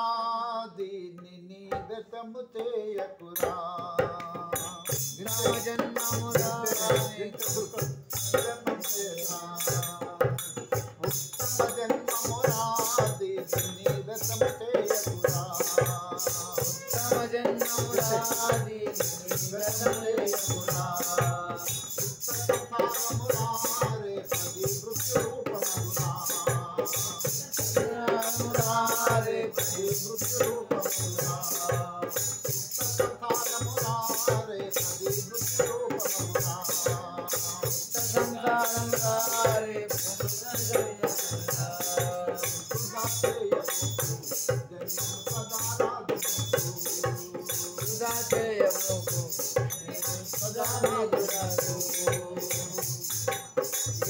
జన్మమురాదిని నీదతము చేయకురా జన్మమురాదిని ఉత్తమ జన్మమురాదిని నీదతము చేయకురా ఉత్తమ జన్మమురాదిని నీదతము చేయకురా ఉత్తమమురారే పది వృత్తి రూపమురా మురారే పది వృత్తి రూపమురా ఉత్తమమురారే పది వృత్తి రూపమురా సంసారమురారే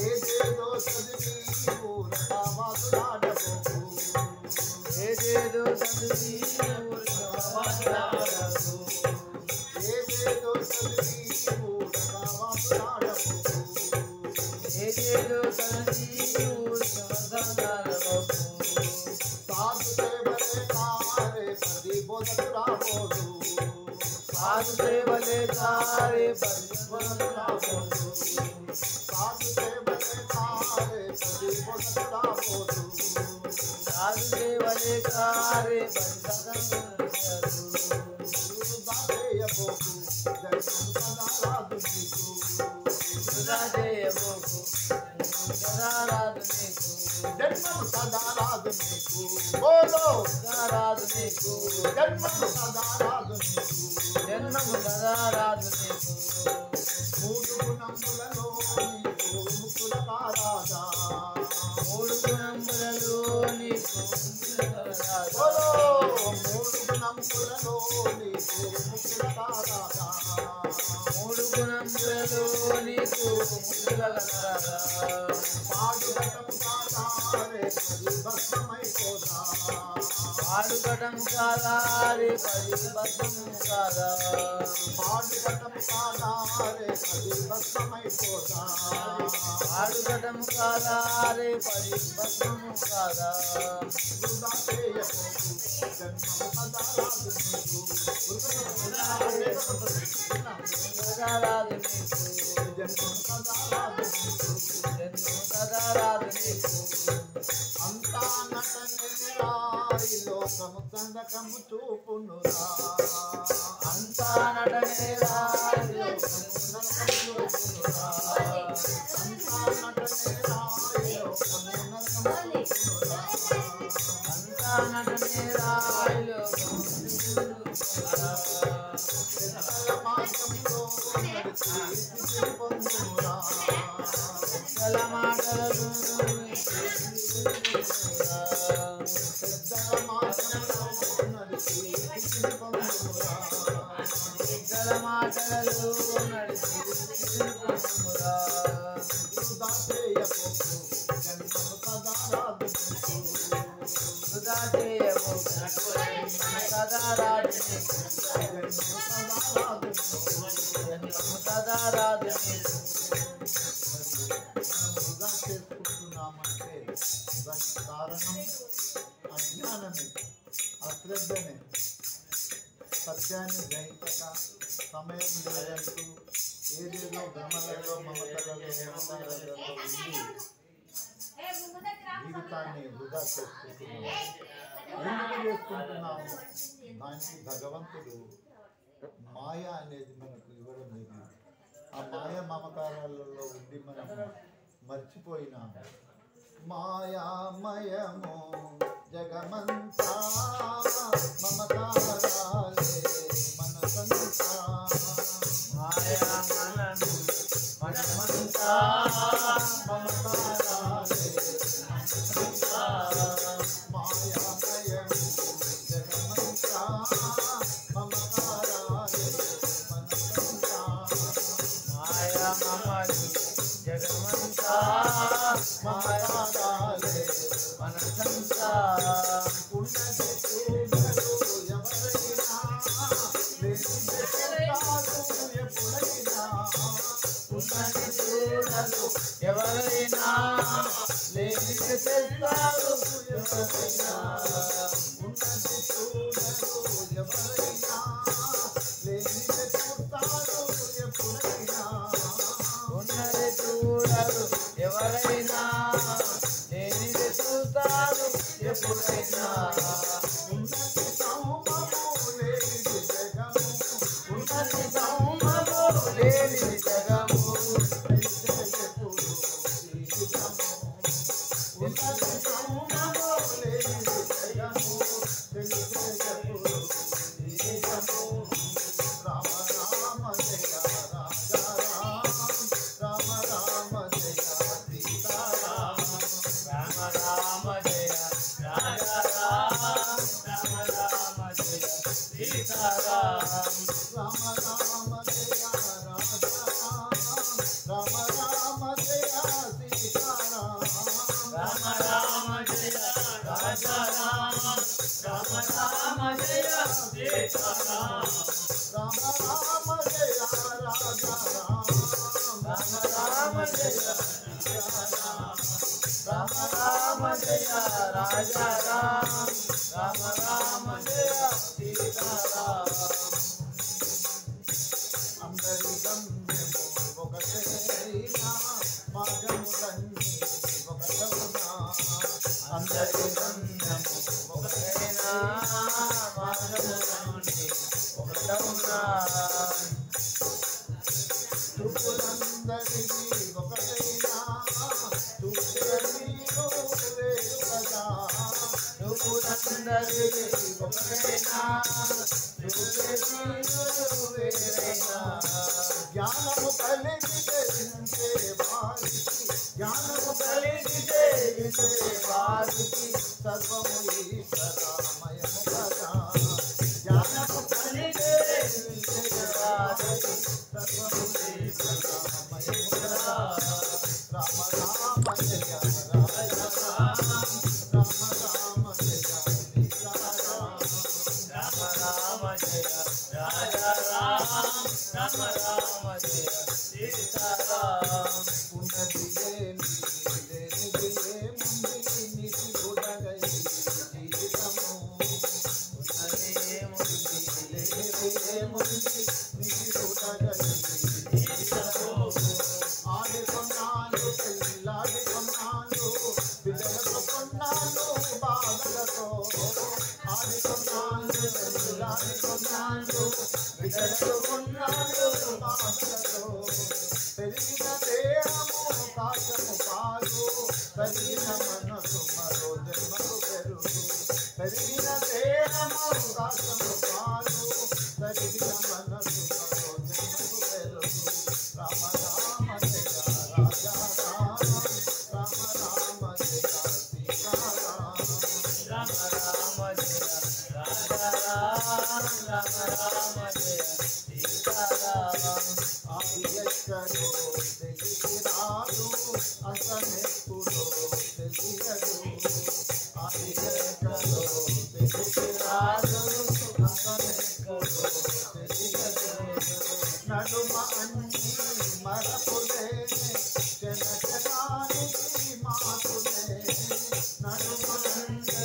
ఏదేదో చదివి ఏదేదో చదివి ఏదేదో చదివి ఏదేదో చదివి సాధు సేవలే కారే పది బోధకురాబోదు సాధు సేవలే కారే పది బోధకురాబోదు సాధు సేవలే కారే పది బోధకురాబోదు సాధు సేవలే కారే జన్మము సదా రాదు నీకు బోలో రాదు నీకు జన్మము సదా రాదు నీకు జన్మము సదా రాదు నీకు మూడు గుణములలో నీకు ముక్కుల కారాదా మూడు గుణములలో నీకు బోలో మూడు గుణములలో నీకు ముక్కుల కారాదా మూడు గుణములలో నీకు ముక్కుల కారాదా పాడుగటం కాదారే పది భస్మైపోదా పాడుగటం కాదారే పది భస్మము కాదా పాడుగటం కాదారే పది భస్మైపోదా పాడుగటం కాదారే పది భస్మము కాదా వృధా చేయబోకు జన్మము సదా రాదు నీకు సదా రాదు నీకు జన్మము సదా రాదు నీకు జన్మము సదా రాదు నీకు అంతా నటనేరా ఈ లోకము కందకము చూపునురా అంతా నటనేరా ఈ లోకము నరకము చూపునురా అంతా నటనేరా ఈ లోకము నరకము చూపునురా అంతా నటనేరా ఈ లోకము చూపునురా పెద్దల మార్గంలో నడిచి స్థితిని పొందునురా పెద్దల మాటలను పెద్దల మాటలలో నడిచి స్థితిని పొందునురా పెద్దల మాటలలో నడిచి స్థితిని పొందునురా వృధా చేయబోకు జన్మము సదా రాదు నీకు వృధా చేయబోకు సదా రాదు నీకు జన్మము సదా రాదు నీకు జన్మము సదా రాదు నీకు మనం వృధా చేసుకుంటున్నామంటే దానికి కారణం అజ్ఞానమే అశ్రద్ధనే సత్యాన్ని గ్రహించక సమయం లేదంటూ ఏదేదో భ్రమలలో మమతలలో మమతాలలో ఉండి జీవితాన్ని వృధా చేసుకుంటున్నాము. ఎందుకు చేసుకుంటున్నాము? దానికి భగవంతుడు మాయ అనేది మనకు ఇవ్వడం లేదు. ఆ మాయ మమకారాలలో ఉండి మనం మర్చిపోయినాము. మాయామయము జగమంతా మమకారాలే మనసంతా మాయామయము జగమంతా మమకారాలే మనసంతా మాయామయము జగమంతా మమకారాలే మనసంతా మాయామయము జగమంతా సంసారాలే మన సంతా ఉన్నది చూడరు ఎవరైనా లేనిది చెప్తారు ఎప్పుడైనా ఉన్నది చూడరు ఎవరైనా లేనిది చెప్తారు ఎవరైనా ఉన్నది చూడరు ఎవరైనా లేనిది చెప్తారు ఎప్పుడైనా ఉన్నది చూడరు ఎవరైనా లేనిది చూస్తారు ఎప్పుడైనా ఉన్నది సౌమము లేనిది జగము ఉన్నది సౌమము లేనిది జగము అయితే ఎప్పుడు జీవితము ఉన్నది సౌమము లేనిది జగము తెలిసే ఎప్పుడు జీవితము రామ రామ జయ రాజా రామ రామ జయ సీతారామ రామ రామ జయ రాజా రామ రామ జయ సీతారామ రామ రామ జయ రాజా రామ రామ జయ సీతారామ రామ రామ జయ రాజా రామ రామ జయ సీతారామ రామ రామ జయ రాజా రామ రామ జయ సీతారామ రామ రామ జయ రాజా రామ రామ జయ సీతారామ అందరి గమ్యము ఒకటేనా మార్గములన్నీ ఒకటవునా అందరి గమ్యము ఒకటేనా మార్గములన్నీ ఒకటవునా చూపులందరిది ఒకటైనా చూపులన్నీను వేరు కదా చూపులందరిది ఒకటైనా చూపులన్నీను వేరైనా జ్ఞానము కలిగి తెలిసే వారికి జ్ఞానము కలిగి తెలిసే వారికి సర్వము ఈశ్వరమయము కదా జ్ఞానము కలిగి తెలిసే వారికి సర్వము ఈశ్వరమయము కదా రామ రామ జయ రాజా రామ రామ జయ సీతారామ రామ రామ జయ రాజా రామ రామ జయ సీతారామ ఉన్నది ఏమి లేనిది ఏముంది నీటి గుడగై జీవితము ఉన్నది ఏముంది లేనిది ఏముంది నీటి గుడగై జీవితము ఆడుకున్నాను పెళ్ళాడుకున్నాను బిడ్డలతో కొన్నాను బాధలతో ఆడుకున్నాను పెళ్ళాడుకున్నాను బిడ్డలతో కొన్నాను బాధలతో పెరిగిన దేహము కాశము పాలు పెరిగిన మనసు మరో జన్మకు పెరుగు పెరిగిన దేహము కాశము పాలు పెరిగిన మనసు మరో జన్మకు పెరుగు రామ రామ జయ రాజా రామ రామ జయ సీతారామ రామ రామ జయ రాజా రామ జయ సీతారామ ఆది ఎక్కడో తెలిసి రాదు అసనెప్పుడో తెలియదు ఆది ఎక్కడో తెలిసి రాదు అసనెప్పుడో తెలియదు నడుమ అన్ని మరపులే జన జనానికి మాతులే నడుమ అన్ని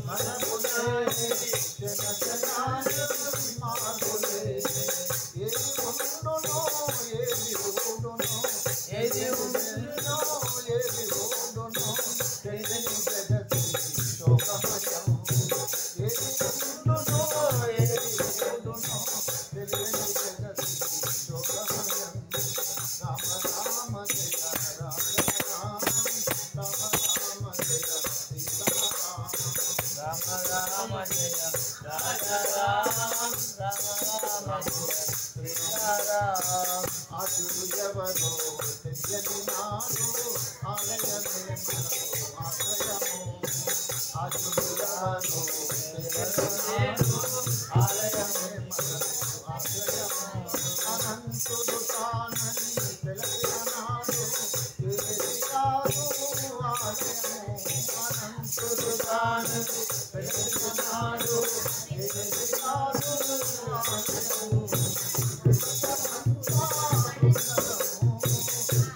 మరపులే జన జనానికి మాతులే ఏది ఉండునో ఏది ఓడునో ఏది ఉండునో ఏది ఓడునో తెలియని జగతి శోకమయం ఏది ఉండునో ఏది ఓడునో తెలియని జగతి శోకమయం రామ రామ జయ రాజా రామ రామ జయ సీతారామ రామ రామ జయ రాజా రామ జయ సీతారామ ఆశుడు ఎవరో తెలియని నాడు ఆలయమే మనకు ఆశ్రయము ఆశుడు ఎవరో తెలియని నాడు ఆలయమే మనకు ఆశ్రయము అనంతుడు తానని తెలిసిన నాడు ఏది కాదు ఆలయము అనంతుడు గాను వెలుగునాడు ఎదురాడు ఆశయము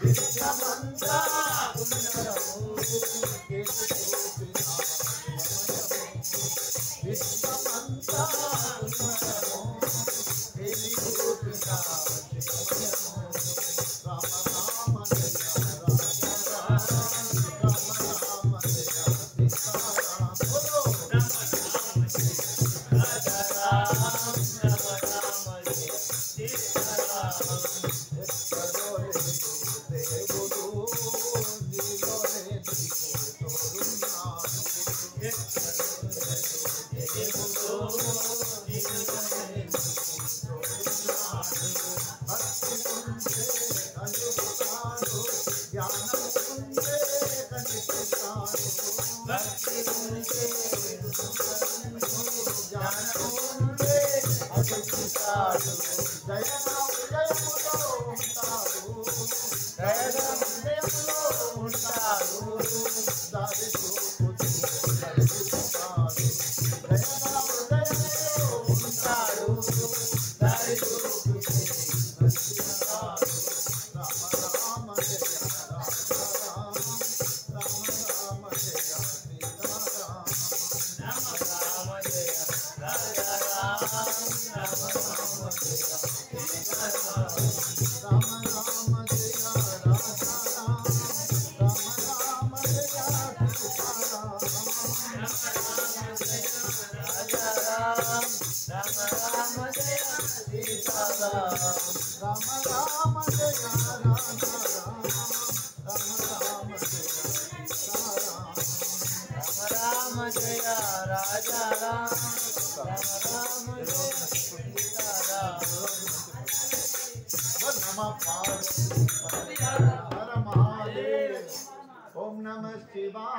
విద్యమంతా ఉన్నరము విశ్వమంతా ఉన్నరము వెలుగునా ओम नमः शिवाय।